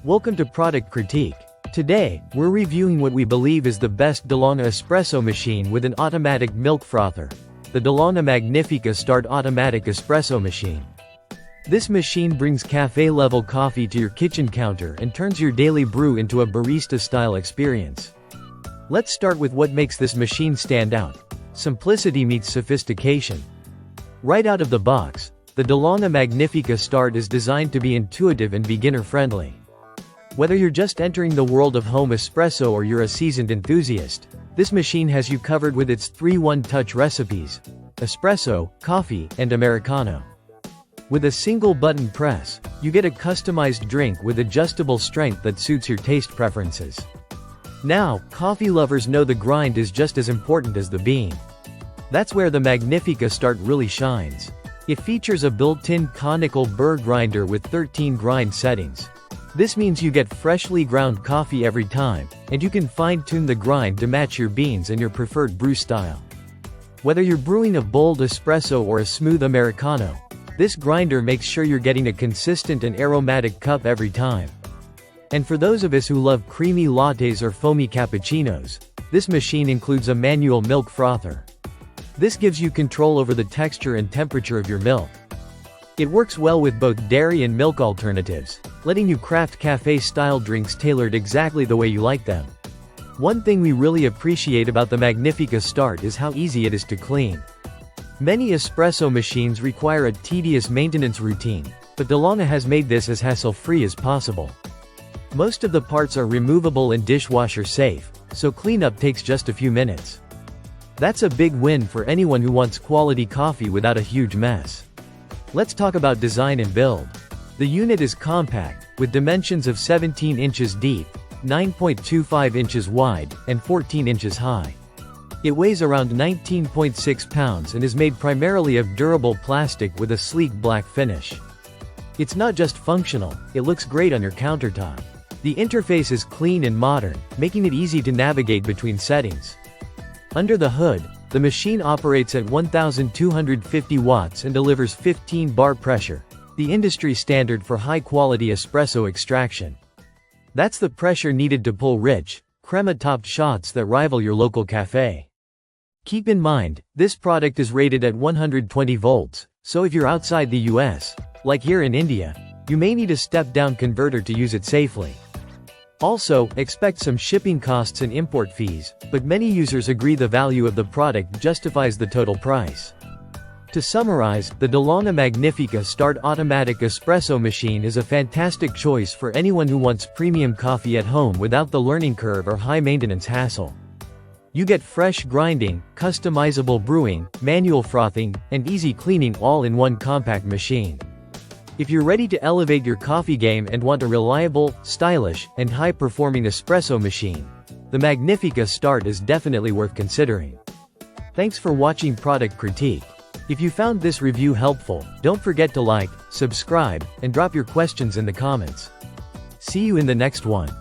Welcome to Product Critique. Today, we're reviewing what we believe is the best DeLonghi espresso machine with an automatic milk frother. The DeLonghi Magnifica Start Automatic Espresso Machine. This machine brings cafe-level coffee to your kitchen counter and turns your daily brew into a barista-style experience. Let's start with what makes this machine stand out. Simplicity meets sophistication. Right out of the box, the DeLonghi Magnifica Start is designed to be intuitive and beginner-friendly. Whether you're just entering the world of home espresso or you're a seasoned enthusiast, this machine has you covered with its 3 one-touch recipes: espresso, coffee, and Americano. With a single button press, you get a customized drink with adjustable strength that suits your taste preferences. Now, coffee lovers know the grind is just as important as the bean. That's where the Magnifica Start really shines. It features a built-in conical burr grinder with 13 grind settings. This means you get freshly ground coffee every time, and you can fine-tune the grind to match your beans and your preferred brew style. Whether you're brewing a bold espresso or a smooth Americano, this grinder makes sure you're getting a consistent and aromatic cup every time. And for those of us who love creamy lattes or foamy cappuccinos, this machine includes a manual milk frother. This gives you control over the texture and temperature of your milk. It works well with both dairy and milk alternatives, letting you craft cafe-style drinks tailored exactly the way you like them. One thing we really appreciate about the Magnifica Start is how easy it is to clean. Many espresso machines require a tedious maintenance routine, but DeLonghi has made this as hassle-free as possible. Most of the parts are removable and dishwasher safe, so cleanup takes just a few minutes. That's a big win for anyone who wants quality coffee without a huge mess. Let's talk about design and build. The unit is compact, with dimensions of 17 inches deep, 9.25 inches wide, and 14 inches high. It weighs around 19.6 pounds and is made primarily of durable plastic with a sleek black finish. It's not just functional, it looks great on your countertop. The interface is clean and modern, making it easy to navigate between settings. Under the hood, the machine operates at 1,250 watts and delivers 15 bar pressure, the industry standard for high-quality espresso extraction. That's the pressure needed to pull rich, crema-topped shots that rival your local cafe. Keep in mind, this product is rated at 120 volts, so if you're outside the US, like here in India, you may need a step-down converter to use it safely. Also, expect some shipping costs and import fees, but many users agree the value of the product justifies the total price. To summarize, the DeLonghi Magnifica Start Automatic Espresso Machine is a fantastic choice for anyone who wants premium coffee at home without the learning curve or high-maintenance hassle. You get fresh grinding, customizable brewing, manual frothing, and easy cleaning all in one compact machine. If you're ready to elevate your coffee game and want a reliable, stylish, and high-performing espresso machine, the Magnifica Start is definitely worth considering. Thanks for watching Product Critique. If you found this review helpful, don't forget to like, subscribe, and drop your questions in the comments. See you in the next one.